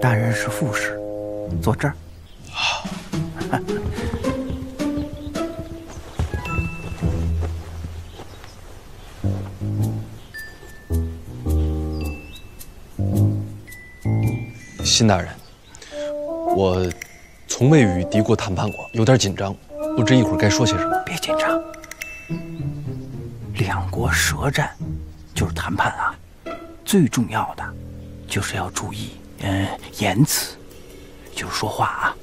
大人是副使，坐这儿。好。辛大人，我从未与敌国谈判过，有点紧张，不知一会儿该说些什么。别紧张，两国舌战就是谈判啊，最重要的就是要注意言辞，就是说话啊，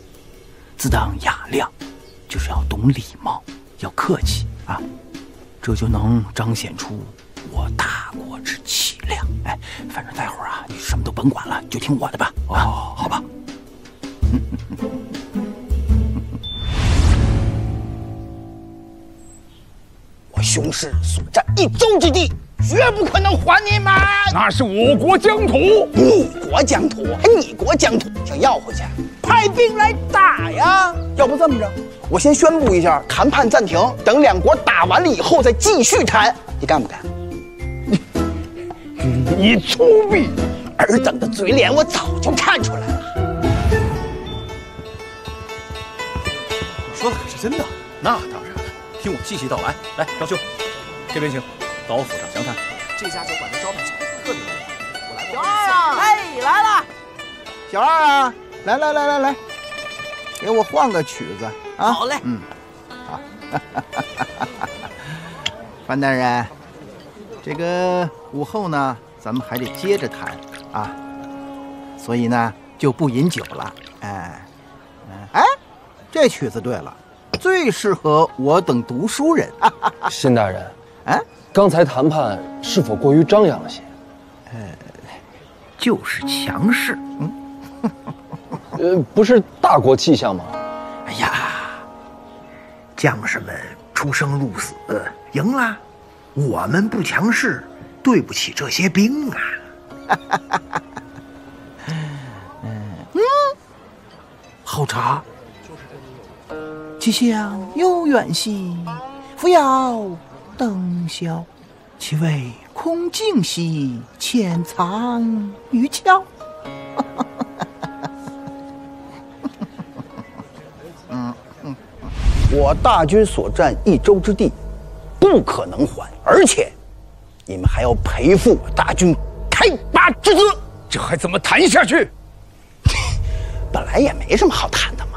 自当雅量，就是要懂礼貌，要客气啊，这就能彰显出我大国之气量。哎，反正待会儿啊，你什么都甭管了，就听我的吧。哦，好吧。我兄师所占1州之地，绝不可能还你们。那是我国疆土，你国疆土，你国疆土，想要回去，派兵来打呀！要不这么着，我先宣布一下，谈判暂停，等两国打完了以后再继续谈，你干不干？你粗鄙！尔等的嘴脸我早就看出来了。你说的可是真的？那当然了，听我细细道来。来，张兄，这边请，到我府上详谈。这家酒馆的招待小特别多，我来过。小二啊，哎，来了。小二啊，来，给我换个曲子啊。好嘞。好。范大人，这个午后呢，咱们还得接着谈啊，所以呢就不饮酒了。哎，这曲子对了，最适合我等读书人。辛大人，刚才谈判是否过于张扬了些？就是强势。不是大国气象吗？哎呀，将士们出生入死，赢了，我们不强势，对不起这些兵啊。好茶，气象悠远兮，扶摇登霄，其味空静兮，潜藏于窍。我大军所占1州之地，不可能还，而且你们还要赔付我大军开拔之资，这还怎么谈下去？本来也没什么好谈的嘛。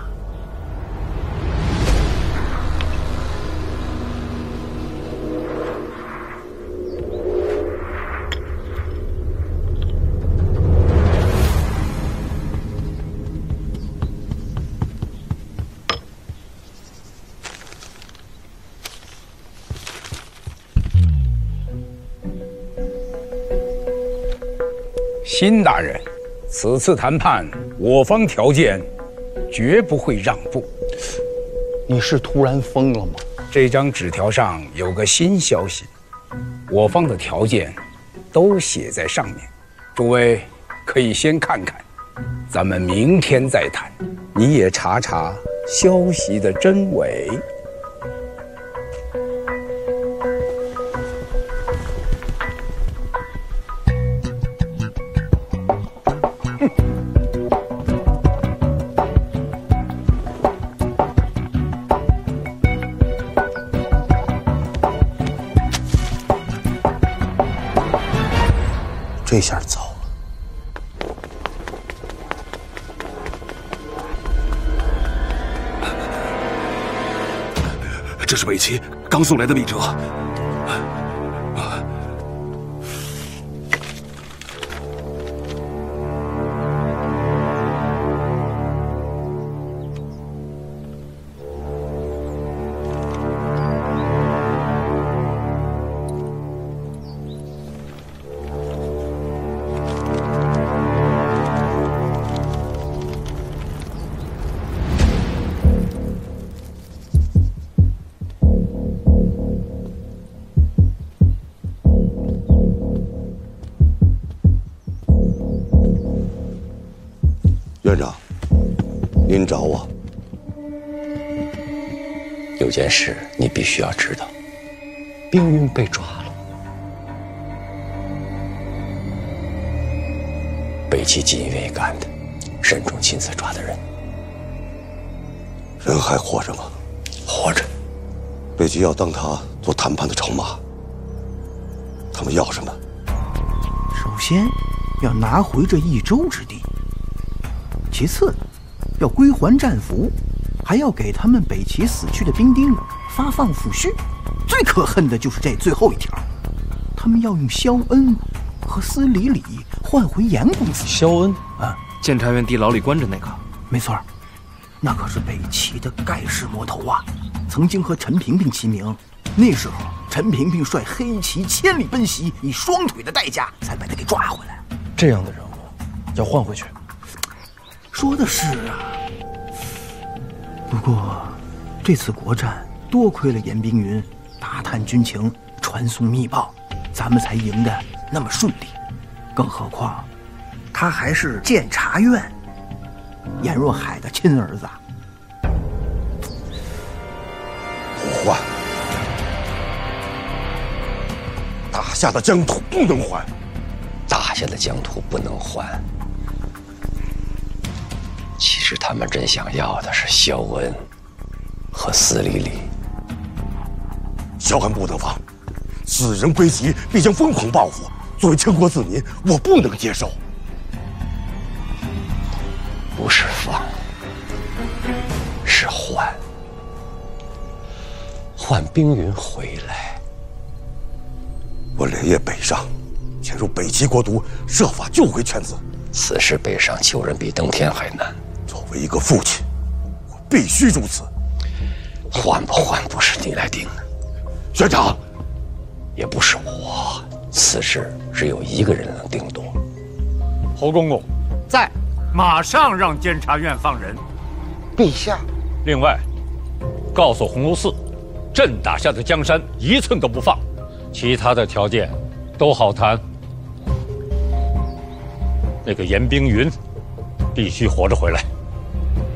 辛大人，此次谈判，我方条件绝不会让步。你是突然疯了吗？这张纸条上有个新消息，我方的条件都写在上面，诸位可以先看看，咱们明天再谈。你也查查消息的真伪。这下糟了！这是北齐刚送来的密折。院长，您找我。有件事你必须要知道，冰云被抓了。北齐仅愿意干的，慎重亲自抓的人。人还活着吗？活着。北齐要当他做谈判的筹码，他们要什么？首先要拿回这益州之地，其次要归还战俘，还要给他们北齐死去的兵丁发放抚恤。最可恨的就是这最后一条，他们要用萧恩和司礼礼换回严公子。萧恩啊，监察院地牢里关着那个。没错，那可是北齐的盖世魔头啊，曾经和陈萍萍齐名。那时候陈萍萍率黑旗千里奔袭，以双腿的代价才把他给抓回来。这样的人物要换回去。说的是啊，不过这次国战多亏了严冰云打探军情，传送密报，咱们才赢得那么顺利。更何况他还是监察院严若海的亲儿子。不还，打下的疆土不能还，打下的疆土不能还。其实他们真想要的是萧恩和司礼礼。萧恩不能放，此人归齐必将疯狂报复。作为全国子民，我不能接受。不是放，是换。换冰云回来。我连夜北上，潜入北齐国都，设法救回犬子。此时北上救人比登天还难。作为一个父亲，我必须如此。换不换不是你来定的，学长，也不是我。此事只有一个人能定夺。侯公公在，马上让监察院放人。陛下。另外，告诉鸿胪寺，朕打下的江山一寸都不放，其他的条件都好谈。那个严冰云必须活着回来。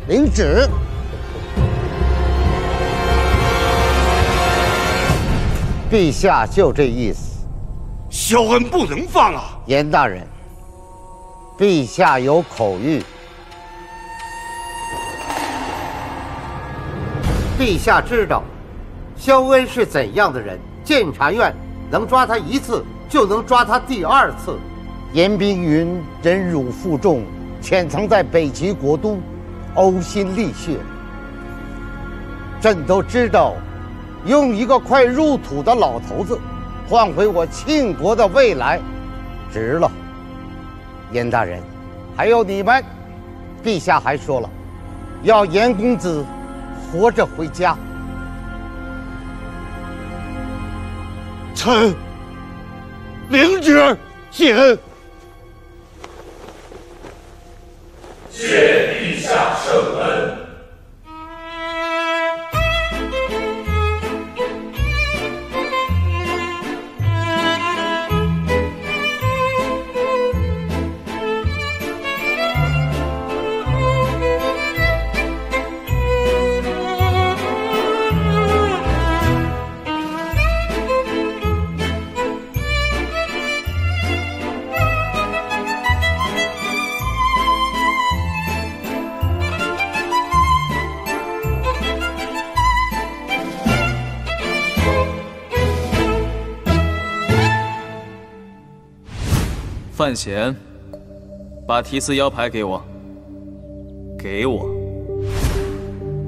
领旨。陛下就这意思。萧恩不能放啊！严大人，陛下有口谕。陛下知道萧恩是怎样的人，监察院能抓他一次，就能抓他第二次。严冰云忍辱负重，潜藏在北齐国都，呕心沥血。朕都知道，用一个快入土的老头子换回我庆国的未来，值了。严大人，还有你们，陛下还说了，要严公子活着回家。臣领旨，谢恩。谢陛下圣恩。范闲，把提词腰牌给我。给我。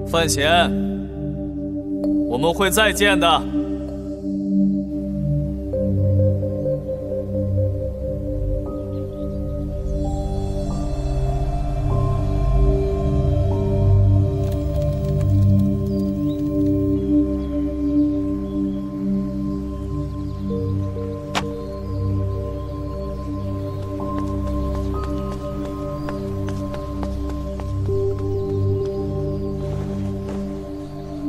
范闲，我们会再见的。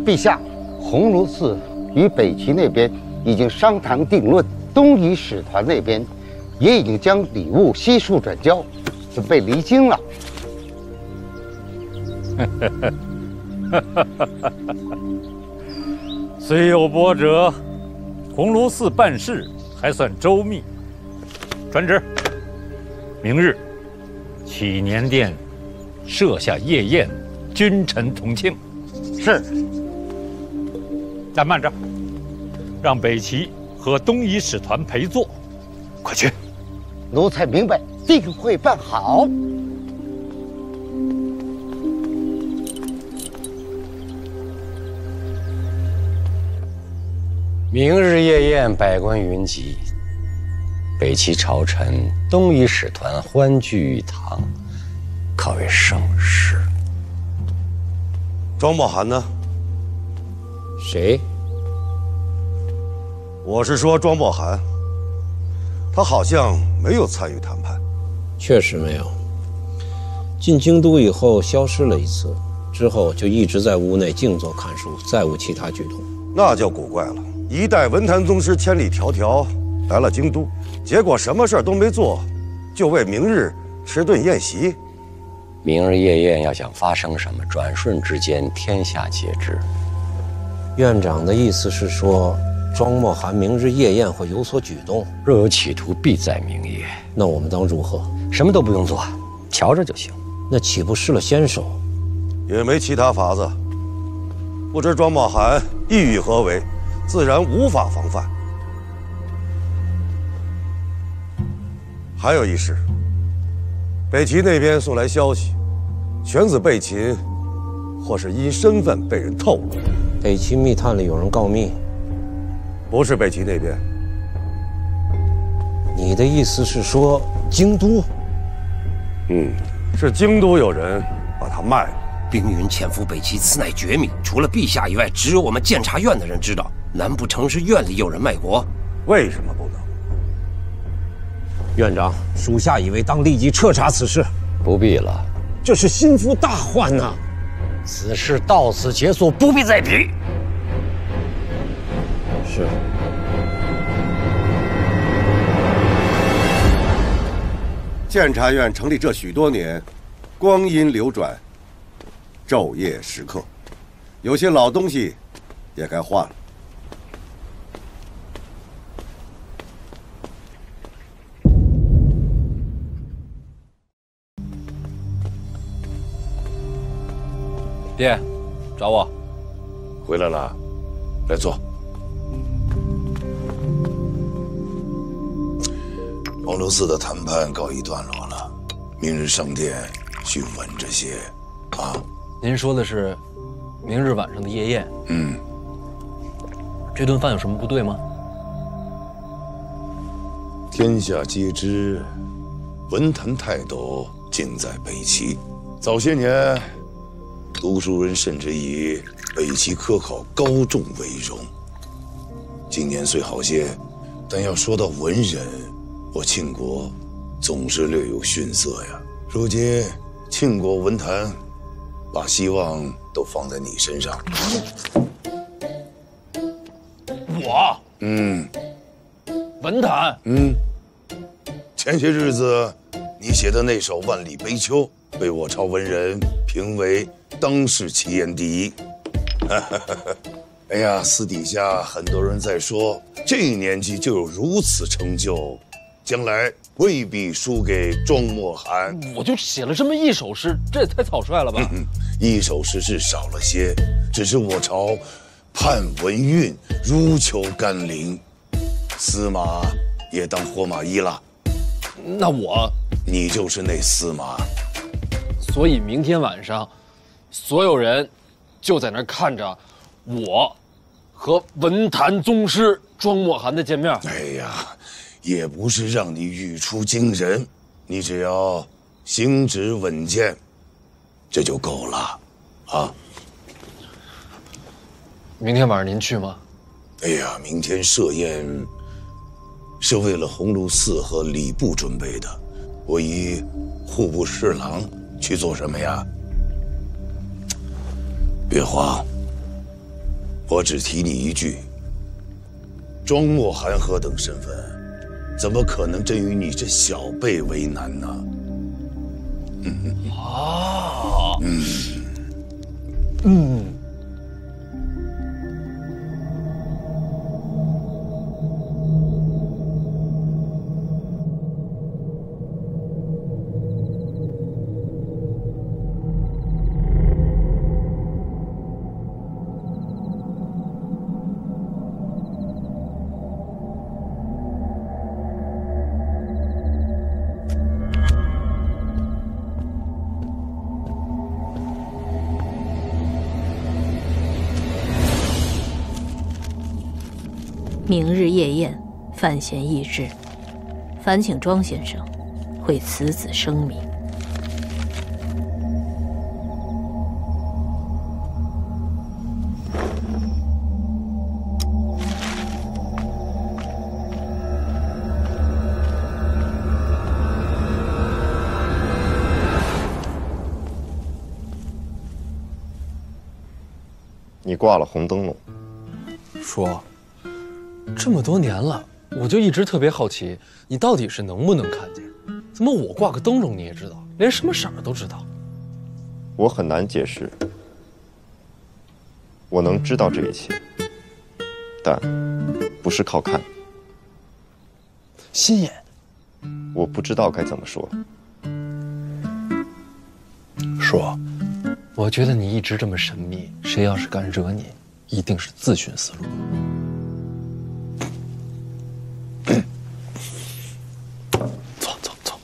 陛下，鸿胪寺与北齐那边已经商谈定论，东夷使团那边也已经将礼物悉数转交，准备离京了。虽有波折，鸿胪寺办事还算周密。传旨，明日祈年殿设下夜宴，君臣同庆。是。但慢着，让北齐和东夷使团陪坐。快去！奴才明白，定会办好。明日夜宴，百官云集，北齐朝臣、东夷使团欢聚一堂，可谓盛事。庄墨涵呢？谁？我是说庄墨涵，他好像没有参与谈判。确实没有。进京都以后消失了一次，之后就一直在屋内静坐看书，再无其他举动。那就古怪了。一代文坛宗师千里迢迢来了京都，结果什么事儿都没做，就为明日吃顿宴席。明日夜宴要想发生什么，转瞬之间天下皆知。院长的意思是说，庄墨涵明日夜宴会有所举动，若有企图，必在明夜。那我们当如何？什么都不用做，瞧着就行。那岂不失了先手？也没其他法子。不知庄墨涵意欲何为，自然无法防范。还有一事，北齐那边送来消息，犬子被擒，或是因身份被人透露。北齐密探里有人告密？不是北齐那边。你的意思是说京都？是京都有人把他卖了。冰云潜伏北齐，此乃绝密，除了陛下以外，只有我们监察院的人知道。难不成是院里有人卖国？为什么不能？院长，属下以为当立即彻查此事。不必了，这是心腹大患呐！此事到此结束，不必再提。是。监察院成立这许多年，光阴流转，昼夜时刻，有些老东西也该换了。爹，找我。回来了，来坐。黄龙寺的谈判告一段落了，明日上殿去稳这些啊。您说的是明日晚上的夜宴？这顿饭有什么不对吗？天下皆知，文坛泰斗尽在北齐。早些年，读书人甚至以北齐科考高中为荣。今年虽好些，但要说到文人，我庆国总是略有逊色呀。如今庆国文坛把希望都放在你身上。我？文坛？前些日子你写的那首《万里悲秋》被我朝文人评为当世奇言第一。哎呀，私底下很多人在说，这年纪就有如此成就，将来未必输给庄墨涵。我就写了这么一首诗，这也太草率了吧？一首诗是少了些，只是我朝盼文韵，如求甘霖。司马也当活马医了。那你就是那司马。所以明天晚上，所有人就在那儿看着我和文坛宗师庄墨涵的见面。哎呀，也不是让你语出惊人，你只要行止稳健，这就够了，啊。明天晚上您去吗？哎呀，明天设宴是为了鸿胪寺和礼部准备的，我以户部侍郎去做什么呀？别慌，我只提你一句：庄墨涵何等身份，怎么可能真与你这小辈为难呢？明日夜宴，范闲议之，烦请庄先生为此子声明。你挂了红灯笼。说，这么多年了，我就一直特别好奇，你到底是能不能看见？怎么我挂个灯笼你也知道，连什么色儿都知道？我很难解释。我能知道这一切，但不是靠看。心眼。我不知道该怎么说。说。我觉得你一直这么神秘，谁要是敢惹你，一定是自寻死路。走走走，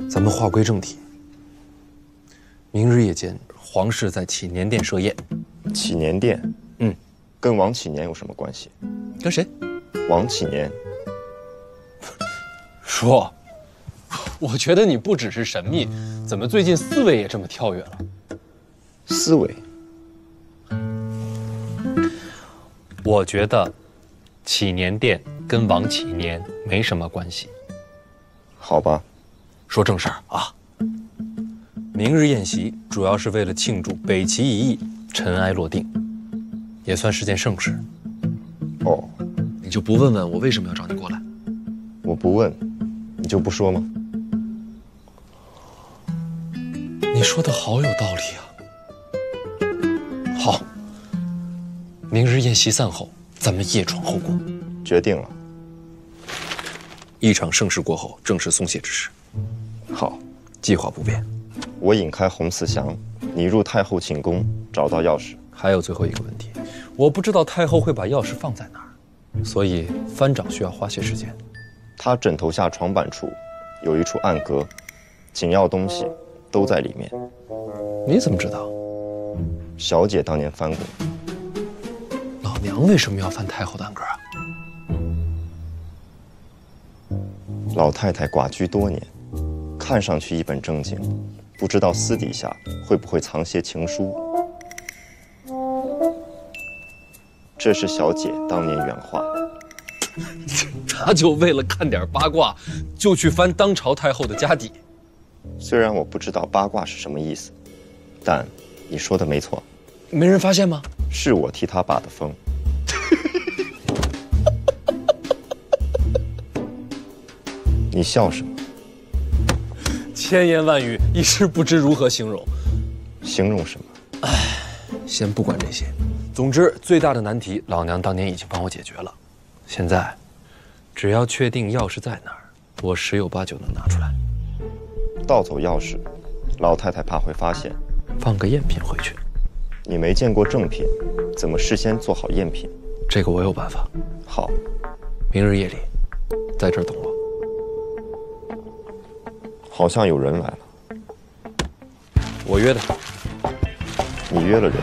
咱们话归正题。明日夜间，皇室在祈年殿设宴。祈年殿？嗯，跟王启年有什么关系？跟谁？王启年。说。我觉得你不只是神秘，怎么最近思维也这么跳跃了？思维？我觉得祈年殿跟王启年没什么关系。好吧，说正事儿啊。明日宴席主要是为了庆祝北齐一役尘埃落定，也算是件盛事。哦，你就不问问我为什么要找你过来？我不问，你就不说吗？你说的好有道理啊！好，明日宴席散后，咱们夜闯后宫。决定了。一场盛事过后，正是松懈之时。好，计划不变。我引开洪慈祥，你入太后寝宫，找到钥匙。还有最后一个问题，我不知道太后会把钥匙放在哪儿，所以藩长需要花些时间。他枕头下床板处有一处暗格，紧要东西都在里面。你怎么知道？小姐当年翻过。老娘为什么要翻太后的暗格啊？老太太寡居多年，看上去一本正经，不知道私底下会不会藏些情书。这是小姐当年原话。他就为了看点八卦，就去翻当朝太后的家底。虽然我不知道八卦是什么意思，但你说的没错。没人发现吗？是我替他把的风。你笑什么？千言万语，一时不知如何形容。形容什么？唉，先不管这些。总之，最大的难题，老娘当年已经帮我解决了。现在，只要确定钥匙在哪儿，我10有8九能拿出来。盗走钥匙，老太太怕会发现，放个赝品回去。你没见过正品，怎么事先做好赝品？这个我有办法。好，明日夜里，在这儿等我。好像有人来了。我约的。你约了人？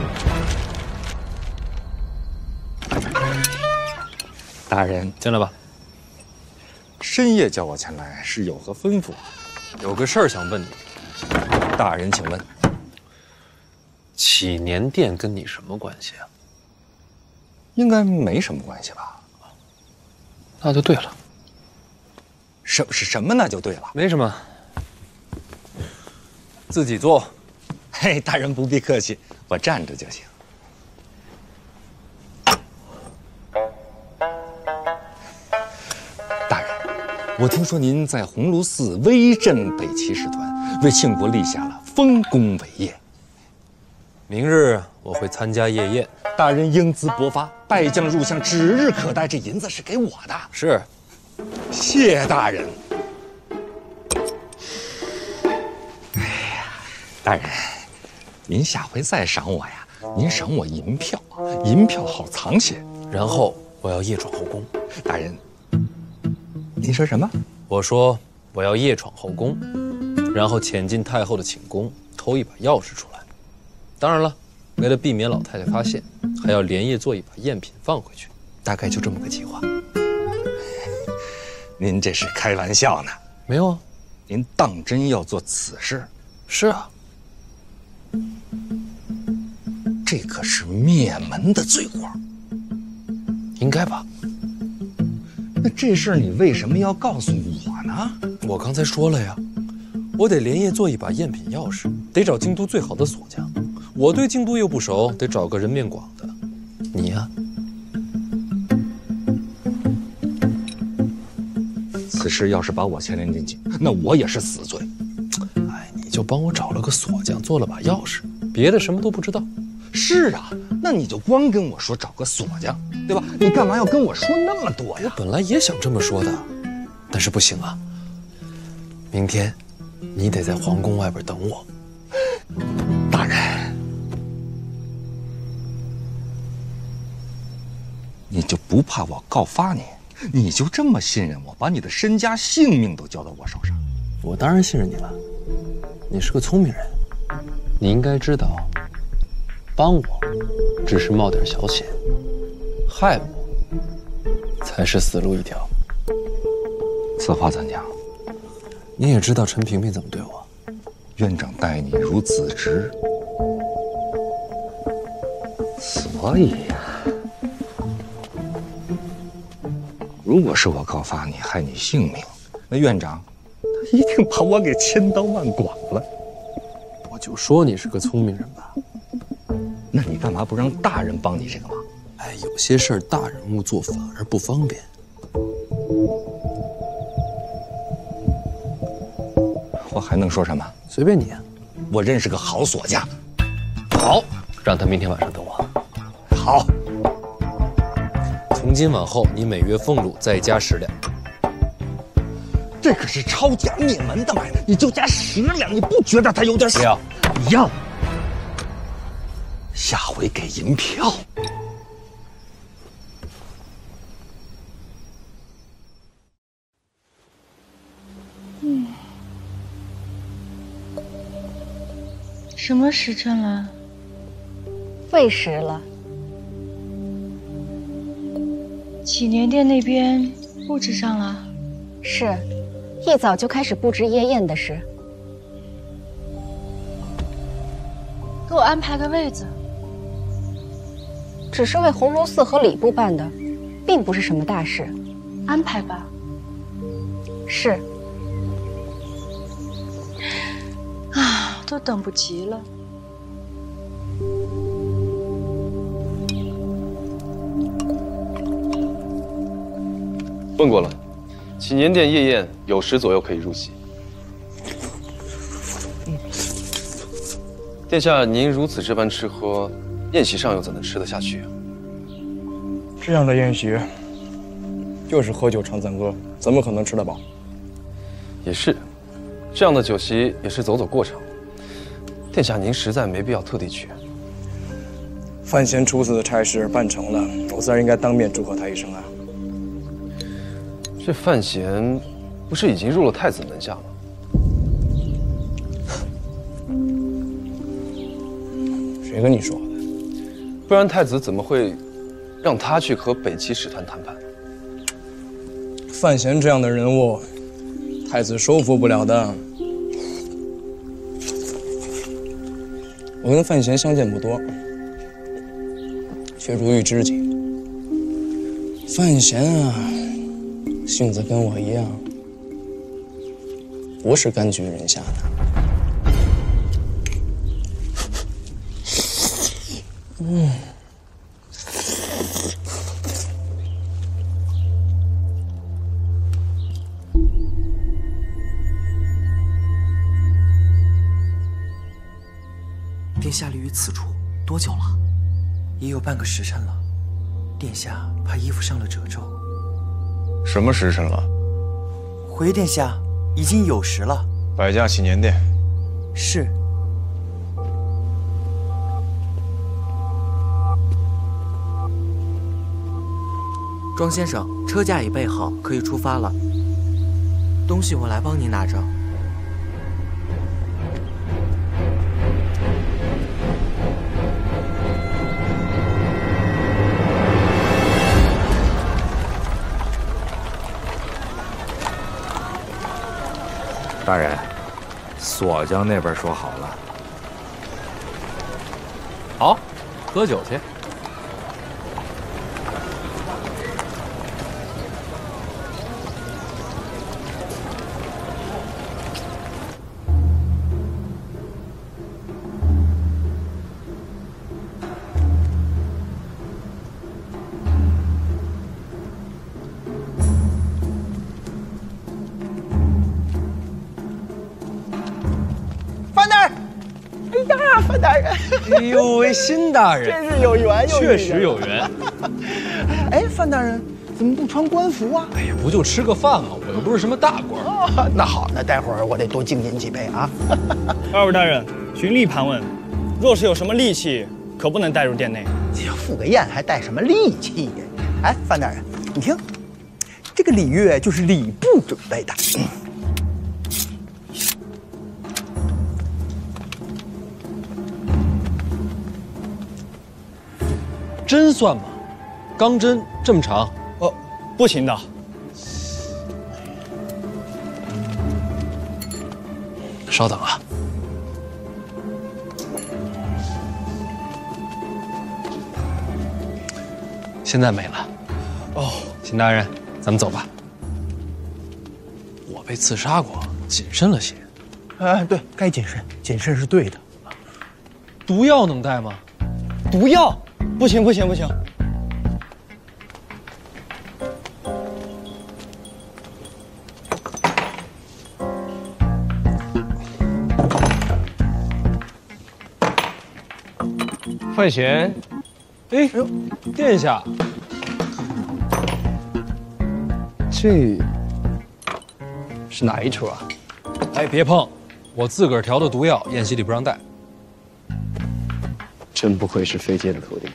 大人，进来吧。深夜叫我前来，是有何吩咐？有个事儿想问你。大人，请问。祈年殿跟你什么关系啊？应该没什么关系吧？那就对了。什么那就对了？没什么。自己坐。嘿，大人不必客气，我站着就行。大人，我听说您在鸿胪寺威震北齐使团，为庆国立下了丰功伟业。明日我会参加夜宴，大人英姿勃发，败将入相，指日可待。这银子是给我的。是，谢大人。哎呀，大人，您下回再赏我呀，您赏我银票，银票好藏些。然后我要夜闯后宫。大人，您说什么？我说我要夜闯后宫，然后潜进太后的寝宫，偷一把钥匙出来。当然了，为了避免老太太发现，还要连夜做一把赝品放回去，大概就这么个计划。您这是开玩笑呢？没有啊，您当真要做此事？是啊，这可是灭门的罪过。应该吧？那这事儿你为什么要告诉我呢？我刚才说了呀，我得连夜做一把赝品钥匙，得找京都最好的锁匠。我对京都又不熟，得找个人面广的。你呀，此事要是把我牵连进去，那我也是死罪。哎，你就帮我找了个锁匠，做了把钥匙，别的什么都不知道。是啊，那你就光跟我说找个锁匠，对吧？你干嘛要跟我说那么多呀？我本来也想这么说的，但是不行啊。明天，你得在皇宫外边等我。大人，你就不怕我告发你？你就这么信任我，把你的身家性命都交到我手上？我当然信任你了。你是个聪明人，你应该知道，帮我只是冒点小险，害我才是死路一条。此话怎讲？你也知道陈萍萍怎么对我。院长待你如子侄，所以呀，如果是我告发你，害你性命，那院长他一定把我给千刀万剐了。我就说你是个聪明人吧。那你干嘛不让大人帮你这个忙？哎，有些事儿大人物做反而不方便。我还能说什么？随便你啊。我认识个好锁匠。好，让他明天晚上等我。好。从今往后，你每月俸禄再加10两。这可是抄家灭门的买卖，你就加10两，你不觉得他有点少？不要，要。下回给银票。什么时辰了？未时了。祈年殿那边布置上了？是，一早就开始布置夜宴的事。给我安排个位子。只是为鸿胪寺和礼部办的，并不是什么大事。安排吧。是。啊，都等不及了。问过了，祈年殿夜宴酉时左右可以入席。殿下，您如此这般吃喝，宴席上又怎能吃得下去啊？这样的宴席，就是喝酒唱赞歌，怎么可能吃得饱？也是，这样的酒席也是走走过场。殿下，您实在没必要特地去。范闲处死的差事办成了，我自然应该当面祝贺他一声啊。这范闲不是已经入了太子门下吗？谁跟你说的？不然太子怎么会让他去和北齐使团谈判？范闲这样的人物，太子收服不了的。我跟范闲相见不多，却如遇知己。范闲啊，性子跟我一样，不是甘居人下的。殿下立于此处多久了？也有半个时辰了。殿下怕衣服上了褶皱。什么时辰了？回殿下，已经酉时了。摆驾祈年殿。是。庄先生，车驾已备好，可以出发了。东西我来帮您拿着。大人，锁匠那边说好了。好，喝酒去。范大人，哎呦喂，辛大人，真是有缘，确实有缘。哎，范大人怎么不穿官服啊？哎呀，不就吃个饭吗？我又不是什么大官。哦，那好，那待会儿我得多敬您几杯啊。二位大人，循例盘问，若是有什么利器，可不能带入殿内。赴个宴还带什么利器呀？哎，范大人，你听，这个礼乐就是礼部准备的。针算吗？钢针这么长？哦，不行的。稍等啊。现在没了。哦，辛大人，咱们走吧。我被刺杀过，谨慎了些。哎，对，该谨慎，谨慎是对的。毒药能带吗？毒药？不行不行不行！范闲，哎，殿下，这是哪一出啊？哎，别碰，我自个儿调的毒药，宴席里不让带。真不愧是飞阶的徒弟。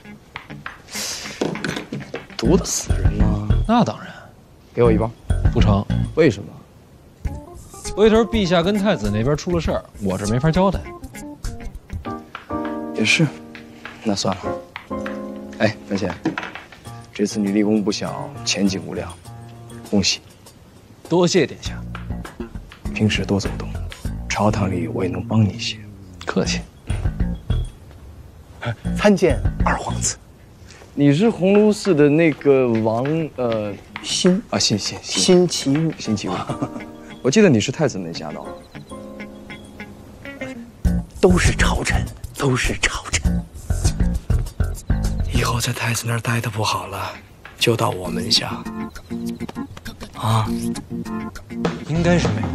毒得死人吗？那当然。给我一包。不成。为什么？回头陛下跟太子那边出了事儿，我这没法交代。也是，那算了。哎，范闲，这次你立功不小，前景无量，恭喜！多谢殿下。平时多走动，朝堂里我也能帮你一些。客气。参见二皇子。你是鸿胪寺的那个王辛啊，辛其物，辛其物。我记得你是太子门下的。都是朝臣，都是朝臣。以后在太子那儿待的不好了，就到我门下。啊，应该是没有。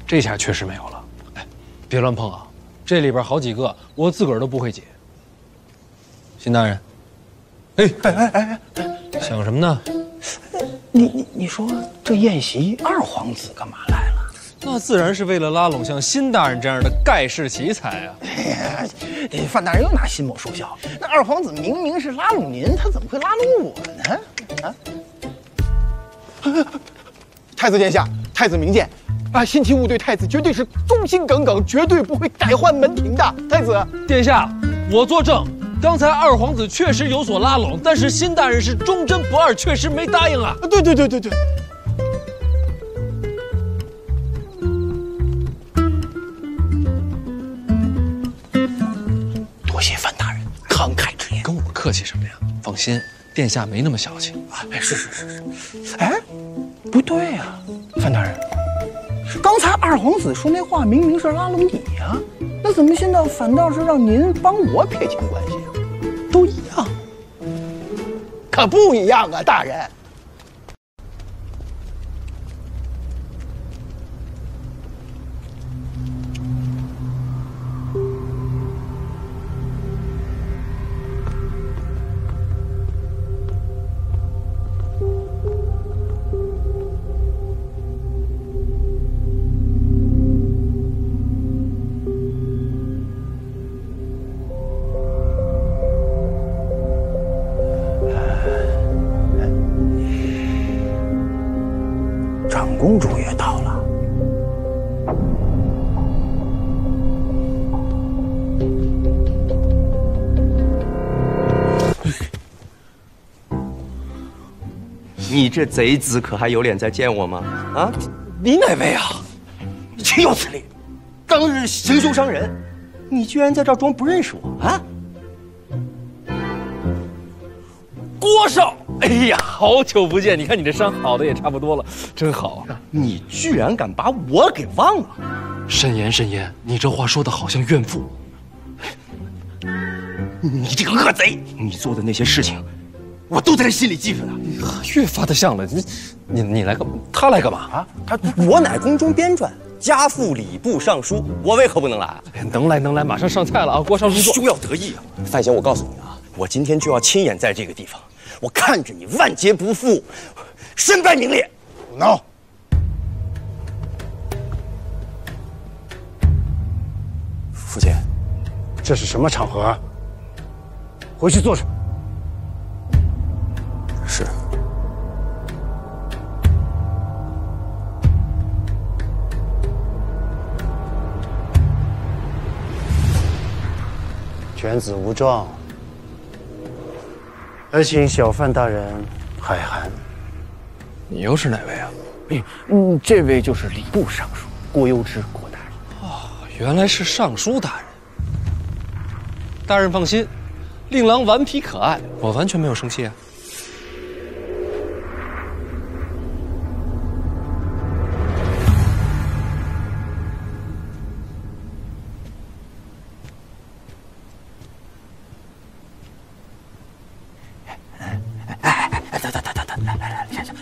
这下确实没有了。哎，别乱碰啊！这里边好几个，我自个儿都不会解。辛大人，哎，想什么呢？你说这宴席二皇子干嘛来了？那自然是为了拉拢像辛大人这样的盖世奇才啊！范大人又拿辛某说笑，那二皇子明明是拉拢您，他怎么会拉拢我呢？啊！太子殿下，太子明鉴。啊，辛其物对太子绝对是忠心耿耿，绝对不会改换门庭的。太子殿下，我作证，刚才二皇子确实有所拉拢，但是辛大人是忠贞不二，确实没答应啊。对。多谢范大人慷慨之言，跟我客气什么呀？放心，殿下没那么小气啊。是。哎，不对呀，范大人。刚才二皇子说那话明明是拉拢你呀，那怎么现在反倒是让您帮我撇清关系啊？都一样，可不一样啊，大人。公主也到了。你这贼子可还有脸再见我吗？啊！你哪位啊？岂有此理！当日行凶伤人，你居然在这儿装不认识我啊？郭少，哎呀，好久不见！你看你这伤好的也差不多了，真好。你居然敢把我给忘了！慎言慎言，你这话说的好像怨妇。你这个恶贼，你做的那些事情，我都在心里记着呢。越发的像了。你来干嘛？他来干嘛啊？我乃宫中编撰，家父礼部尚书，我为何不能来？能来，马上上菜了啊！郭少入座。休要得意啊！范闲，我告诉你啊，我今天就要亲眼在这个地方，我看着你万劫不复，身败名裂。闹！父亲，这是什么场合啊？回去坐着。是。犬子无状，而请小范大人海涵。你又是哪位啊？这位就是礼部尚书郭攸之郭大人。哦，原来是尚书大人。大人放心，令郎顽皮可爱，我完全没有生气啊。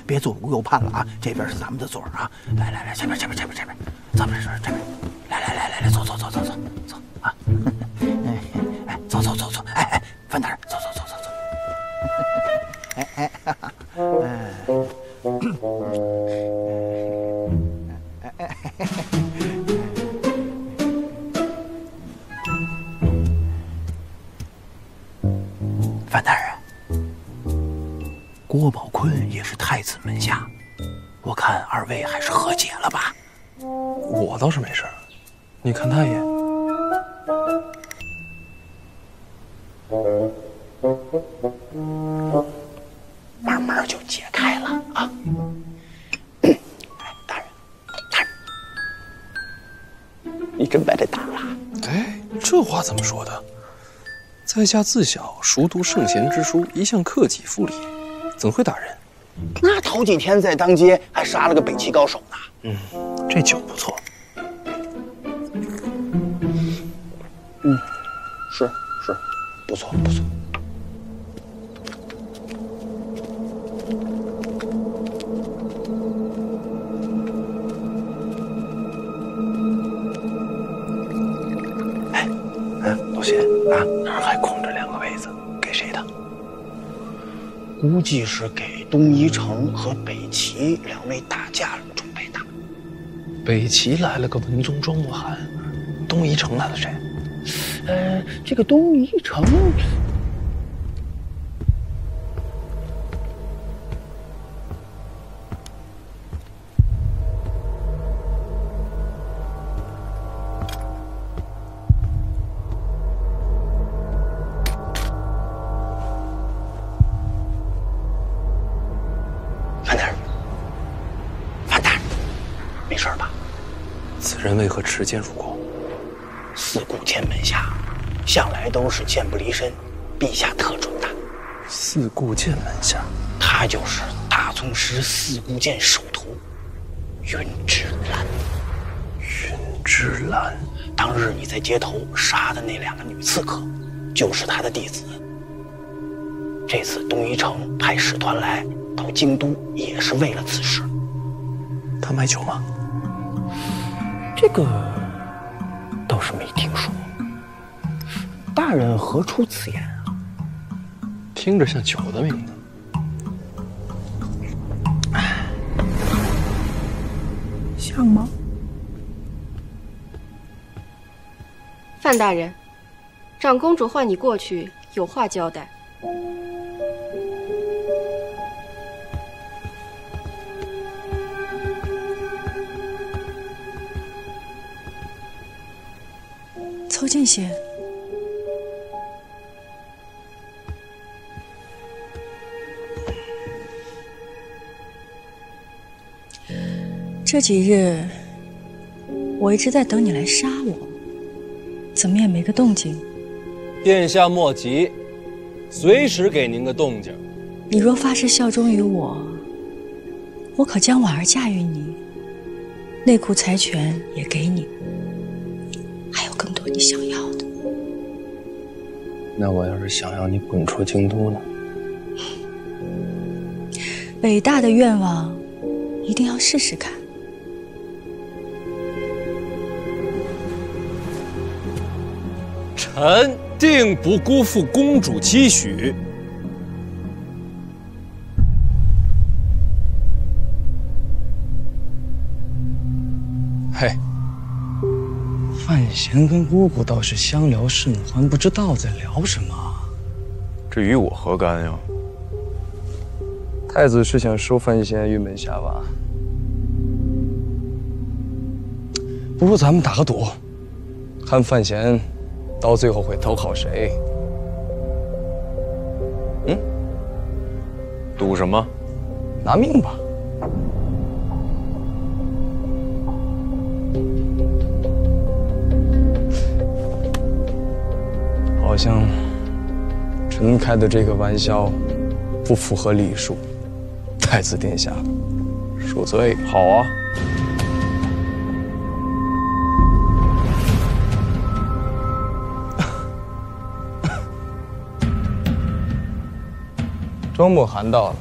别左顾右盼了啊！这边是咱们的座啊！来，这边，咱们这边，来，走啊！走，哎，范大人，走，范大人。郭宝坤也是太子门下，我看二位还是和解了吧。我倒是没事，你看他一眼。慢慢就解开了啊。大人，你真把这打了？哎，这话怎么说的？在下自小熟读圣贤之书，一向克己复礼。怎会打人？那头几天在当街还杀了个北齐高手呢。这酒不错。是，不错。老谢啊，那儿还空着2个位子，给谁的？估计是给东夷城和北齐2位大将准备的。北齐来了个文宗庄莫涵，东夷城来了谁？这个东夷城，范大人，没事吧？此人为何持剑入宫？四顾剑门下，向来都是剑不离身，陛下特准的。四顾剑门下，他就是大宗师四顾剑首徒云之兰。云之兰，当日你在街头杀的那2个女刺客，就是他的弟子。这次东夷城派使团来到京都，也是为了此事。他卖酒吗？这个倒是没听说。大人何出此言啊？听着像酒的名字。像吗？范大人，长公主唤你过去，有话交代。曹见贤，这几日，我一直在等你来杀我，怎么也没个动静。殿下莫急，随时给您个动静。你若发誓效忠于我，我可将婉儿嫁与你，内库财权也给你，还有更多你想要的。那我要是想要你滚出京都呢？伟大的愿望，一定要试试看。臣定不辜负公主期许。嘿，范闲跟姑姑倒是相聊甚欢，不知道在聊什么。这与我何干呀？太子是想收范闲于门下吧？不如咱们打个赌，看范闲到最后会投靠谁？赌什么？拿命吧！好像臣开的这个玩笑不符合礼数，太子殿下恕罪。好啊。庄墨寒到了。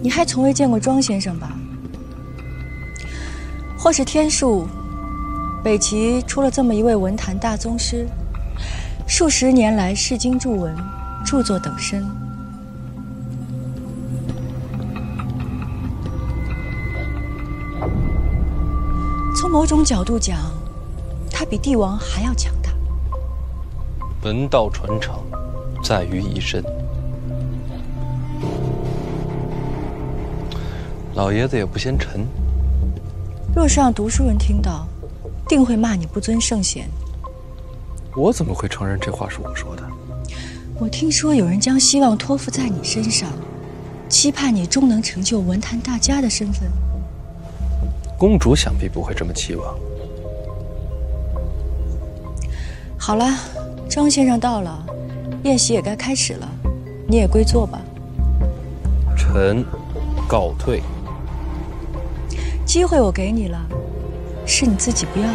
你还从未见过庄先生吧？或是天数，北齐出了这么一位文坛大宗师，数十年来视经著文，著作等身。从某种角度讲，他比帝王还要强大。文道传承在于一身。老爷子也不嫌沉。若是让读书人听到，定会骂你不尊圣贤。我怎么会承认这话是我说的？我听说有人将希望托付在你身上，期盼你终能成就文坛大家的身份。公主想必不会这么期望。好了，庄先生到了，宴席也该开始了，你也归坐吧。臣告退。机会我给你了，是你自己不要的。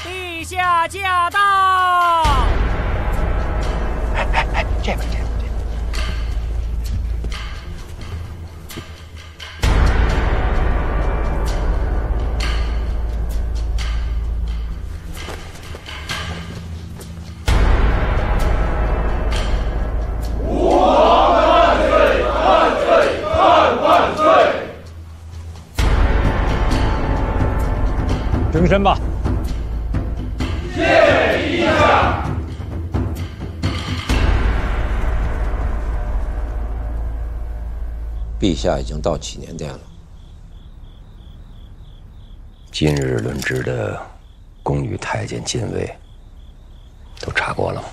陛下驾到！这边。吾皇万岁！万岁！万岁！đứng身吧。谢陛下。陛下已经到祈年殿了。今日论职的宫女太监禁卫都查过了吗？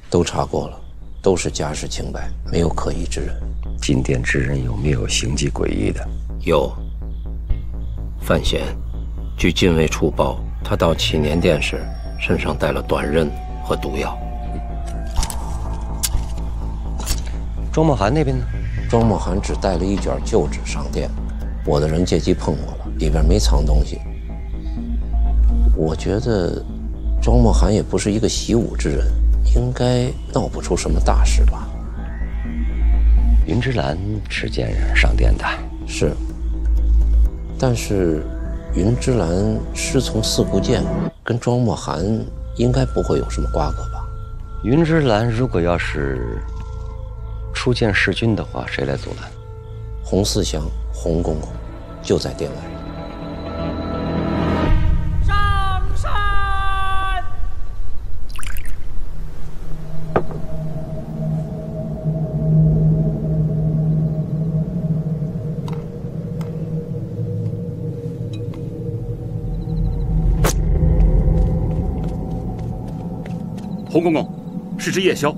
都查过了，都是家世清白，没有可疑之人。进殿之人有没有行迹诡异的？有。范闲，据禁卫处报，他到祈年殿时身上带了短刃和毒药。庄墨寒那边呢？庄墨寒只带了一卷旧纸上殿，我的人借机碰过了，里边没藏东西。我觉得庄墨涵也不是一个习武之人，应该闹不出什么大事吧？云之兰持剑上殿的，是。但是云之兰师从四顾剑，跟庄墨涵应该不会有什么瓜葛吧？云之兰如果要是出剑弑君的话，谁来阻拦？洪四祥、洪公公就在殿外。上山！洪公公，是只夜枭。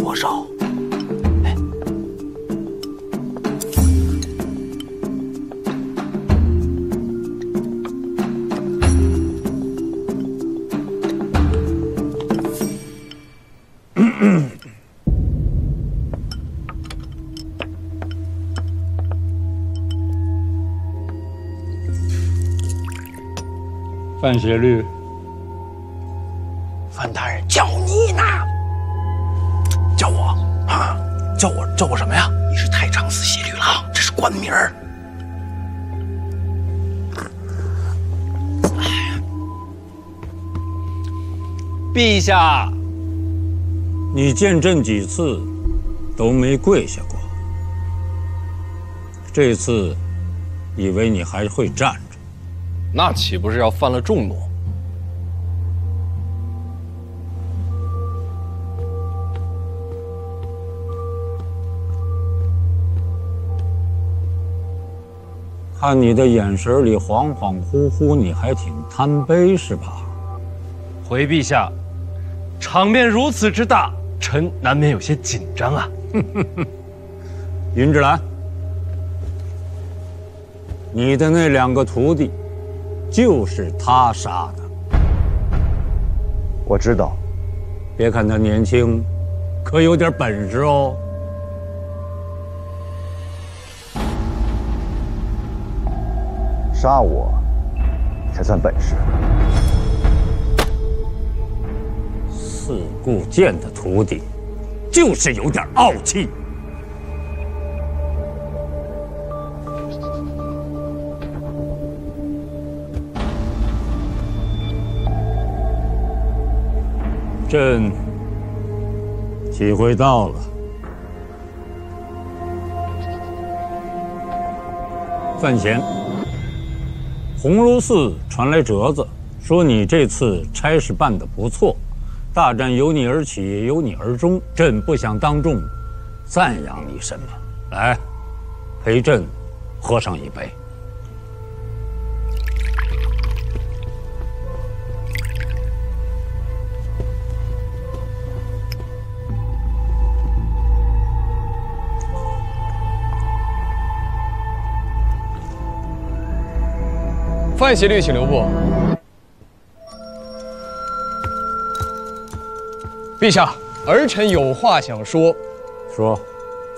国少，范协律，范大人叫你呢，叫我啊，叫我什么呀？你是太常寺协律郎，这是官名儿。陛下，你见朕几次都没跪下过，这次以为你还会站着。那岂不是要犯了众怒？看你的眼神里恍恍惚惚，你还挺贪杯是吧？回陛下，场面如此之大，臣难免有些紧张啊。云之兰，你的那2个徒弟，就是他杀的。我知道。别看他年轻，可有点本事哦。杀我，才算本事。四顾剑的徒弟，就是有点傲气。朕体会到了。范闲，鸿胪寺传来折子，说你这次差事办得不错，大战由你而起，也由你而终。朕不想当众赞扬你什么，来，陪朕喝上一杯。范协律，请留步。陛下，儿臣有话想说。说。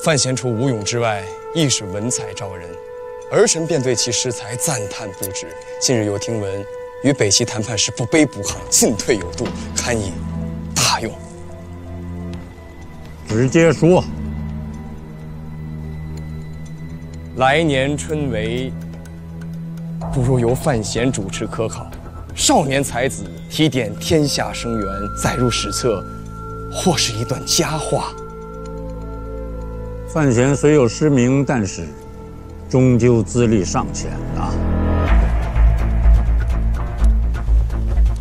范闲除武勇之外，亦是文采照人，儿臣便对其诗才赞叹不止。近日有听闻，与北齐谈判时不卑不亢，进退有度，堪以大用。直接说。来年春闱，不如由范闲主持科考，少年才子提点天下生源，载入史册，或是一段佳话。范闲虽有诗名，但是终究资历尚浅啊。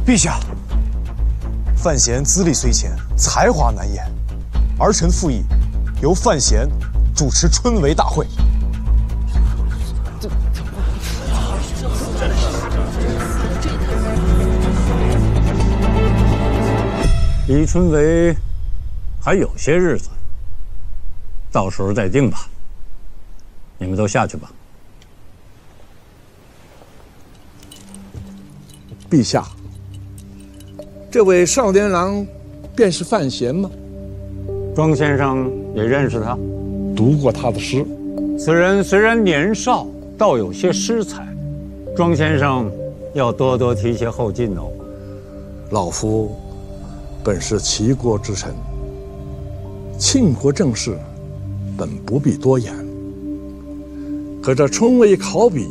陛下，范闲资历虽浅，才华难掩，儿臣附议由范闲主持春闱大会。离春闱还有些日子，到时候再定吧。你们都下去吧。陛下，这位少年郎便是范闲吗？庄先生也认识他，读过他的诗。此人虽然年少，倒有些诗才。庄先生要多多提携后进哦。老夫本是齐国之臣，庆国政事本不必多言。可这春闱考妣，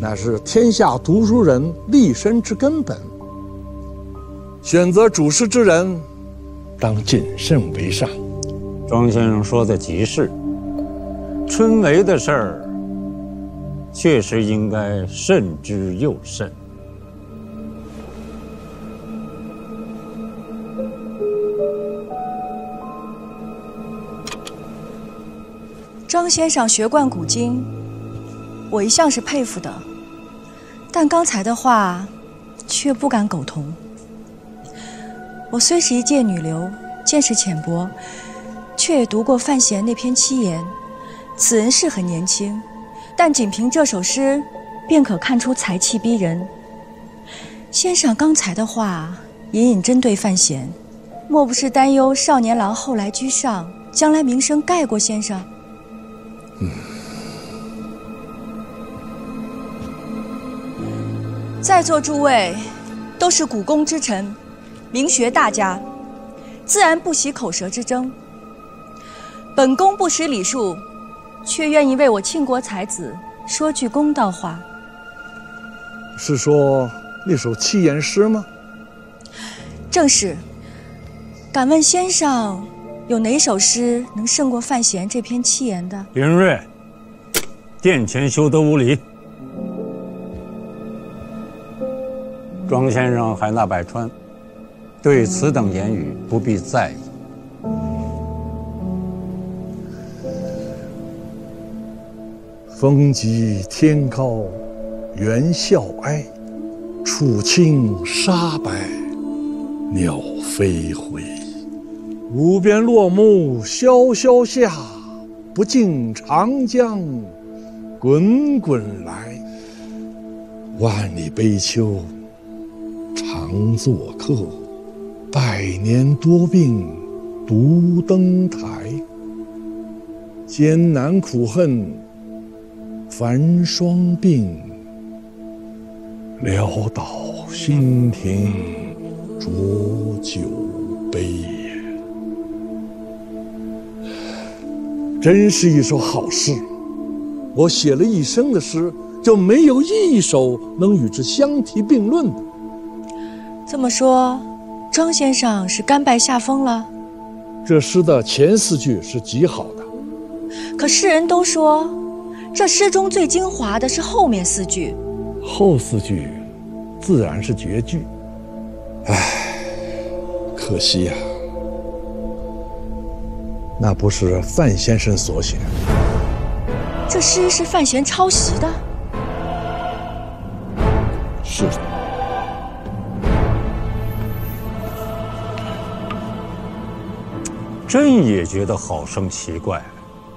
乃是天下读书人立身之根本。选择主事之人，当谨慎为上。庄先生说的极是，春闱的事儿，确实应该慎之又慎。庄先生学贯古今，我一向是佩服的，但刚才的话却不敢苟同。我虽是一介女流，见识浅薄，却也读过范闲那篇七言。此人是很年轻，但仅凭这首诗，便可看出才气逼人。先生刚才的话隐隐针对范闲，莫不是担忧少年郎后来居上，将来名声盖过先生？在座诸位都是古公之臣，名学大家，自然不喜口舌之争。本宫不识礼数，却愿意为我庆国才子说句公道话。是说那首七言诗吗？正是。敢问先生，有哪首诗能胜过范闲这篇七言的？林睿，殿前休得无礼。庄先生海纳百川，对此等言语不必在意。风急天高猿啸哀，楚清沙白鸟飞回。无边落木萧萧下，不尽长江滚滚来。万里悲秋常作客，百年多病独登台。艰难苦恨繁霜鬓，潦倒新停浊酒杯。真是一首好诗，我写了一生的诗，就没有一首能与之相提并论的。这么说，庄先生是甘拜下风了？这诗的前四句是极好的，可世人都说，这诗中最精华的是后面四句，后四句自然是绝句。唉，可惜呀，那不是范先生所写。这诗是范闲抄袭的？是的。朕也觉得好生奇怪，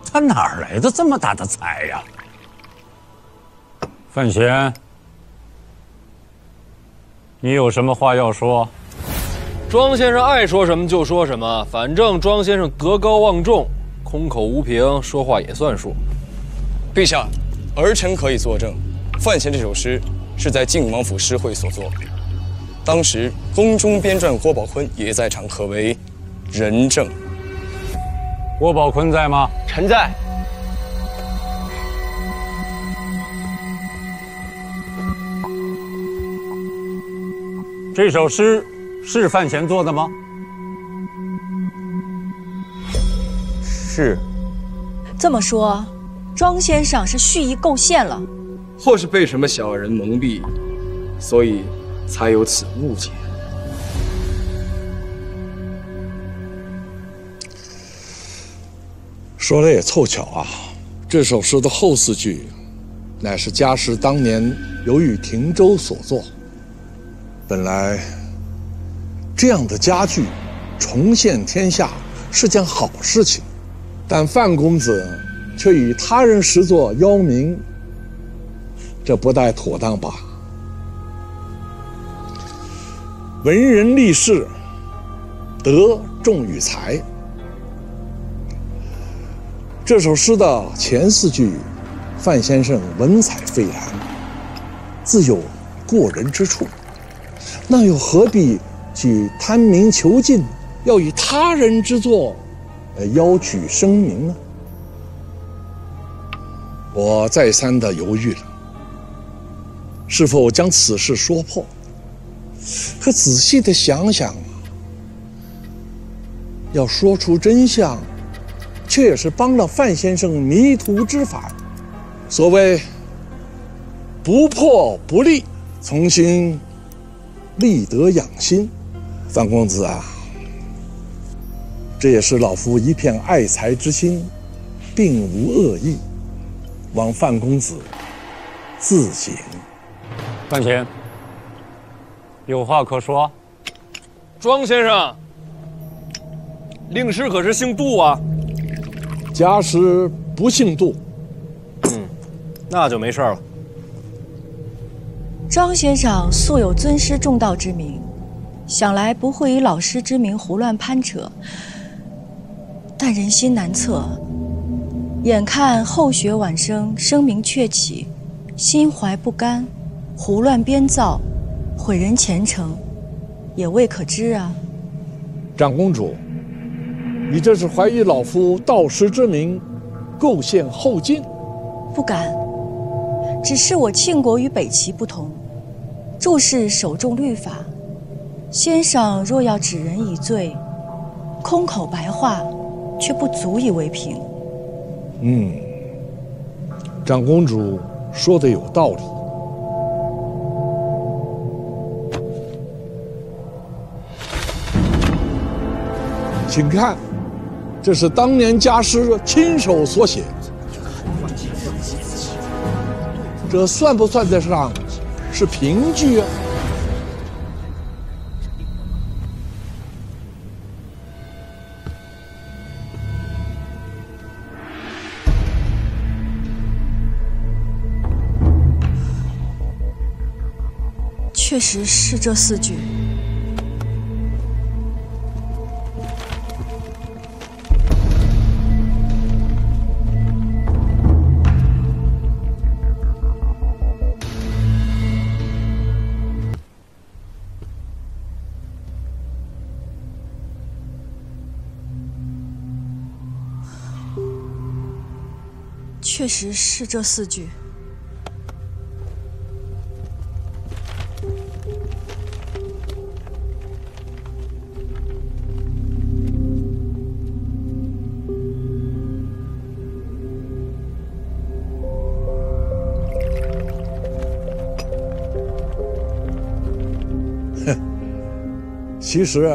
他哪儿来的这么大的才呀？范闲，你有什么话要说？庄先生爱说什么就说什么，反正庄先生德高望重，空口无凭，说话也算数。陛下，儿臣可以作证，范闲这首诗是在靖王府诗会所作，当时宫中编撰郭宝坤也在场，可谓人证。郭宝坤在吗？臣在。这首诗是范闲做的吗？是。这么说，庄先生是蓄意构陷了，或是被什么小人蒙蔽，所以才有此误解。说来也凑巧啊，这首诗的后四句，乃是家师当年由于停舟所作。本来，这样的佳句重现天下是件好事情，但范公子却与他人视作妖民，这不太妥当吧？文人立世，德重于才。这首诗的前4句，范先生文采斐然，自有过人之处，那又何必去贪名求进，要以他人之作邀取声名呢？我再三的犹豫了，是否将此事说破？可仔细的想想，要说出真相，却也是帮了范先生迷途知返。所谓不破不立，重新立德养心。范公子啊，这也是老夫一片爱才之心，并无恶意，望范公子自省。范闲，有话可说。庄先生，令师可是姓杜啊？家师不姓杜。那就没事了。庄先生素有尊师重道之名，想来不会以老师之名胡乱攀扯。但人心难测，眼看后学晚生，声名鹊起，心怀不甘，胡乱编造，毁人前程，也未可知啊。长公主，你这是怀疑老夫道师之名，构陷后晋？不敢，只是我庆国与北齐不同，注释首重律法。先生若要指人以罪，空口白话，却不足以为凭。长公主说的有道理。请看，这是当年家师亲手所写，这算不算得上是凭据啊？确实是这4句。确实是这4句。其实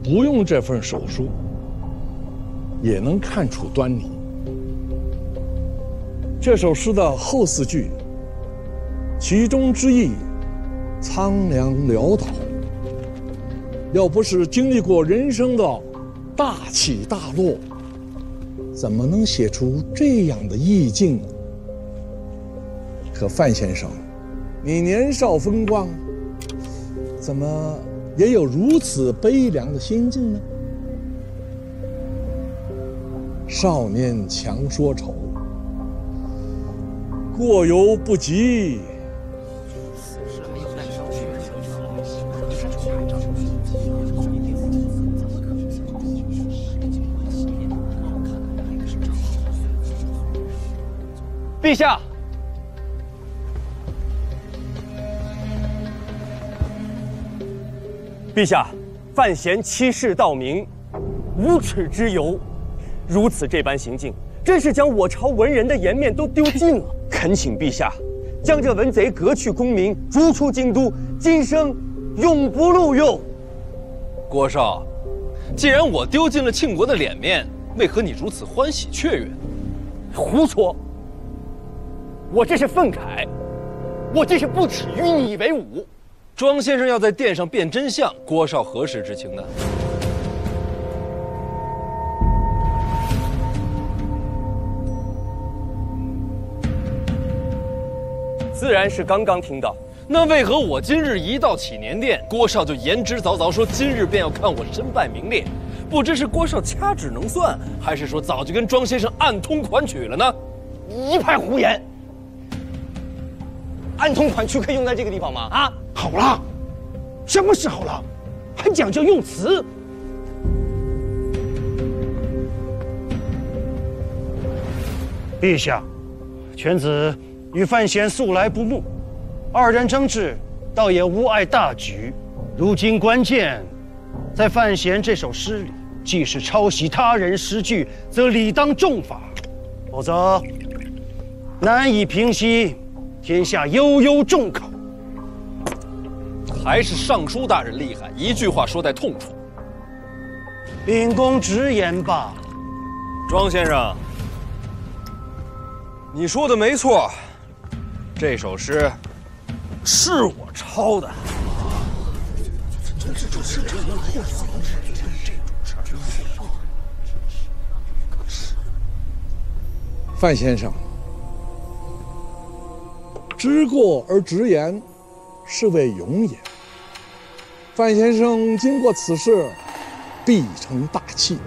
不用这份手书，也能看出端倪。这首诗的后4句，其中之意苍凉潦倒，要不是经历过人生的大起大落，怎么能写出这样的意境？可范先生，你年少风光，怎么也有如此悲凉的心境呢？少年强说愁，过犹不及。陛下，陛下，范闲欺世盗名，无耻之尤，如此这般行径，真是将我朝文人的颜面都丢尽了。恳请陛下，将这文贼革去功名，逐出京都，今生永不录用。郭少，既然我丢尽了庆国的脸面，为何你如此欢喜雀跃？胡说！我这是愤慨，我这是不耻与你为伍。庄先生要在殿上辨真相，郭少何时知情的？自然是刚刚听到。那为何我今日一到祈年殿，郭少就言之凿凿说今日便要看我身败名裂？不知是郭少掐指能算，还是说早就跟庄先生暗通款曲了呢？一派胡言！暗通款曲可以用在这个地方吗？啊，好了，什么时候了，还讲究用词？陛下，犬子与范闲素来不睦，二人争执，倒也无碍大局。如今关键在范闲这首诗里，既是抄袭他人诗句，则理当重罚，否则难以平息天下悠悠众口。还是尚书大人厉害，一句话说在痛处。秉公直言吧。庄先生，你说的没错，这首诗是我抄的。范先生，知过而直言，是谓勇也。范先生经过此事，必成大器。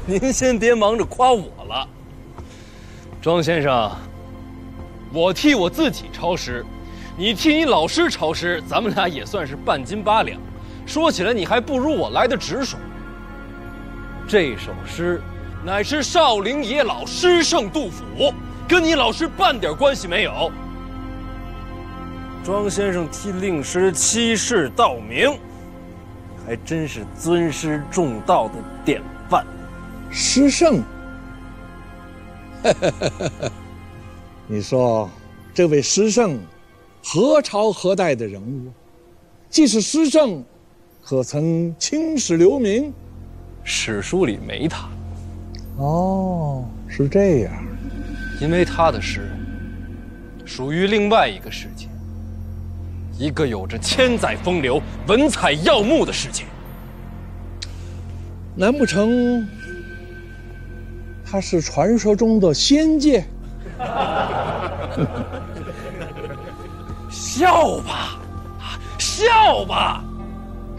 您先别忙着夸我了，庄先生，我替我自己抄诗，你替你老师抄诗，咱们俩也算是半斤八两。说起来，你还不如我来的直爽。这首诗乃是少陵野老诗圣杜甫，跟你老师半点关系没有。庄先生替令师欺世盗名，还真是尊师重道的典范。诗圣，你说这位诗圣何朝何代的人物？既是诗圣，可曾青史留名？史书里没他。哦，是这样。因为他的诗属于另外一个世界，一个有着千载风流、文采耀目的世界。难不成他是传说中的仙界？笑吧，笑吧，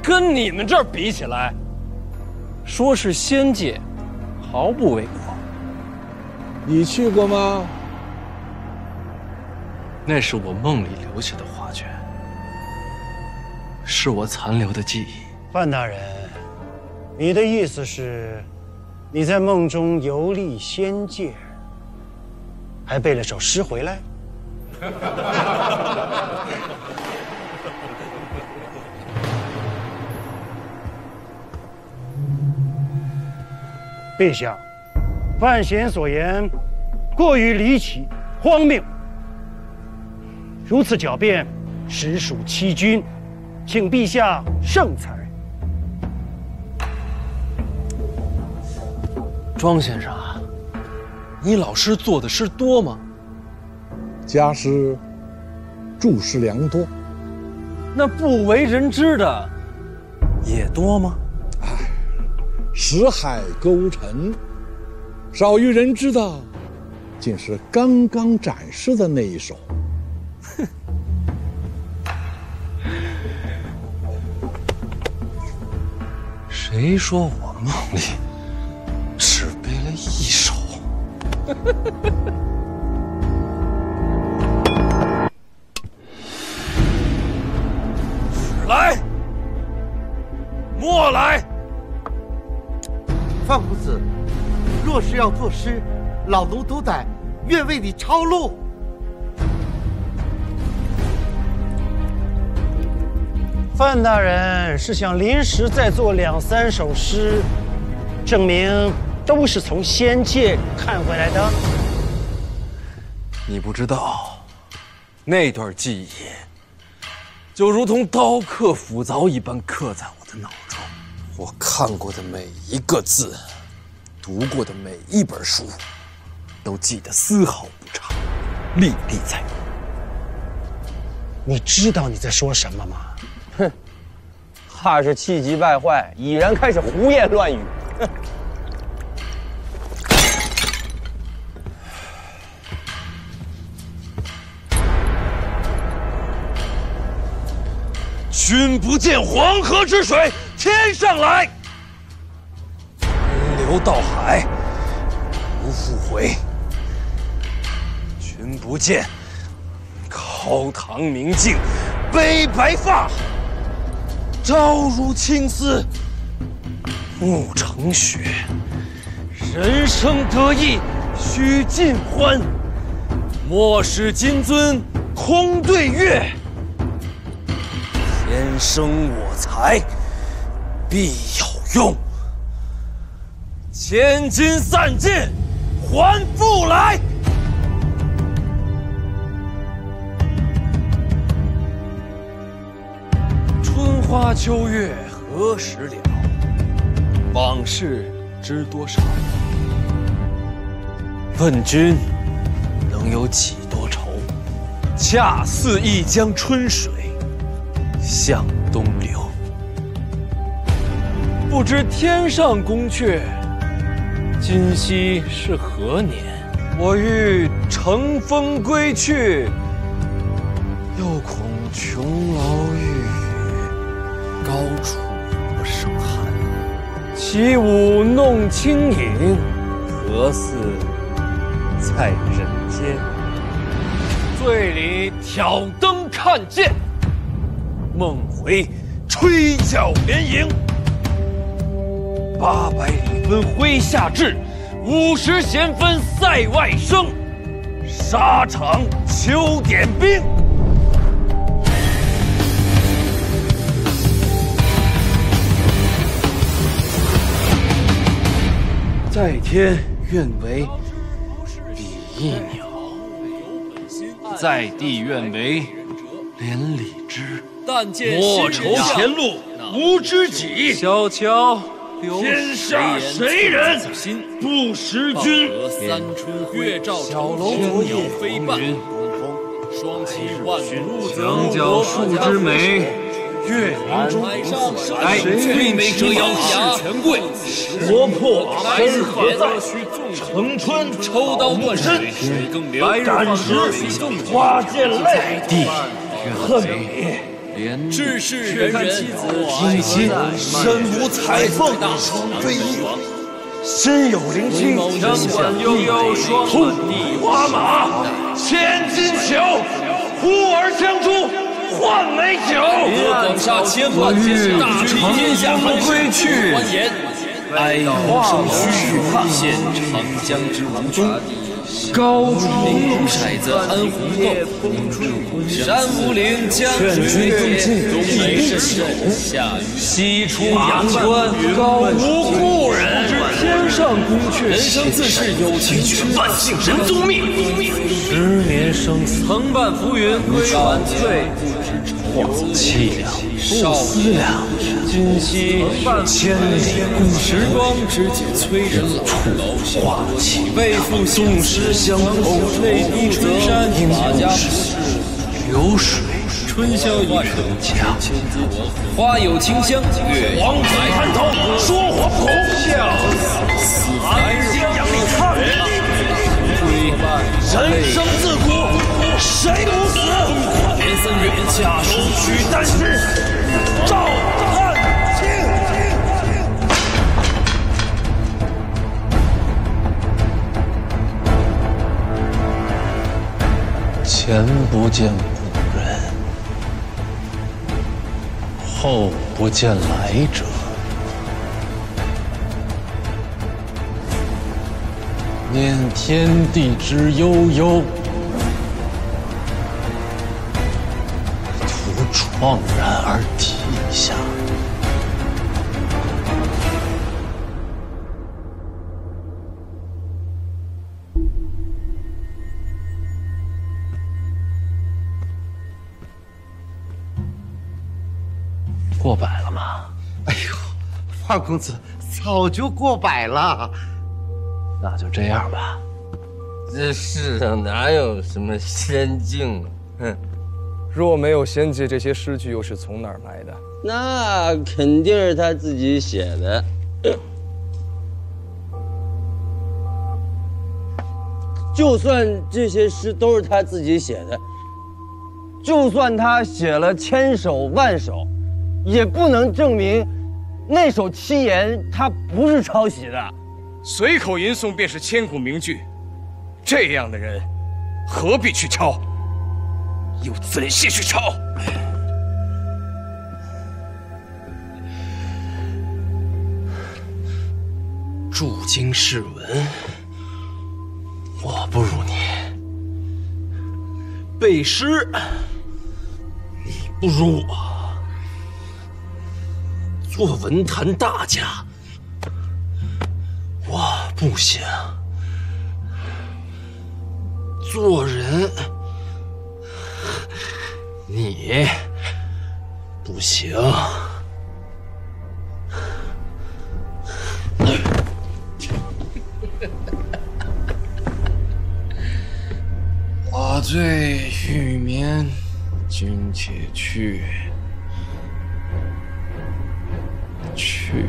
跟你们这儿比起来，说是仙界，毫不为过。你去过吗？那是我梦里留下的画卷，是我残留的记忆。范大人，你的意思是，你在梦中游历仙界，还背了首诗回来？陛下，范闲所言过于离奇荒谬，如此狡辩，实属欺君，请陛下圣裁。庄先生，你老师做的诗多吗？家师注释良多。那不为人知的也多吗？识海勾陈，少于人知的，竟是刚刚展示的那一首。哼！谁说我梦里只背了一首？来，莫来！范公子，若是要作诗，老奴独胆，愿为你抄录。范大人是想临时再做2、3首诗，证明都是从仙界看回来的。你不知道，那段记忆就如同刀刻斧凿一般刻在我的脑中。我看过的每一个字，读过的每一本书，都记得丝毫不差，历历在目。你知道你在说什么吗？哼，怕是气急败坏，已然开始胡言乱语。哼。君不见黄河之水天上来，奔流到海不复回。君不见高堂明镜悲白发，朝如青丝暮成雪。人生得意须尽欢，莫使金樽空对月。天生我材必有用，千金散尽还复来。春花秋月何时了？往事知多少？问君能有几多愁？恰似一江春水向东流。不知天上宫阙，今夕是何年？我欲乘风归去，又恐琼楼玉宇，高处不胜寒。起舞弄清影，何似在人间？醉里挑灯看剑，梦回吹角连营。800里分麾下炙，50弦分塞外声。沙场秋点兵。在天愿为比翼鸟，在地愿为连理枝。莫愁前路无知己，小桥天下谁人不识君？三春月照小楼昨夜飞半，双栖万物墙角数枝梅，月明中来最美者要事权贵，国破身何在？城春抽刀断身，战时花溅泪，地恨你。志士人人今夕身无彩凤双飞翼，身有灵犀枪管悠悠双花马，千金裘，呼儿将出换美酒。广厦千万，大治天下寒归去，哀鸿生须臾，现长江之无中。高处骰子安红豆，山无陵江水天，东北深深下雨，西出阳关高无故人，知天上宫阙，人生自是有情趣，万幸人宗命。10年生死，曾伴浮云归晚翠，凄凉不思量，今夕千里共时光之解催人老，花期为赋宋诗相同，泪滴春山法家流水春宵一刻千姿我花有清香，月黄嘴看头说惶恐，四寒日阳里看人生自古谁不死？连3月家书取丹心，照汉卿。前不见古人，后不见来者。念天地之悠悠，徒怆然而涕下。过百了吗？哎呦，范公子早就过百了。那就这样吧。这世上哪有什么仙境啊？哼！若没有仙界，这些诗句又是从哪儿来的？那肯定是他自己写的。就算这些诗都是他自己写的，就算他写了千首万首，也不能证明那首七言它不是抄袭的。随口吟诵便是千古名句，这样的人何必去抄？又怎些去抄？驻京试文，我不如你；背诗，你不如我；做文坛大家，我不行；做人，你不行。我醉欲眠，君且去。去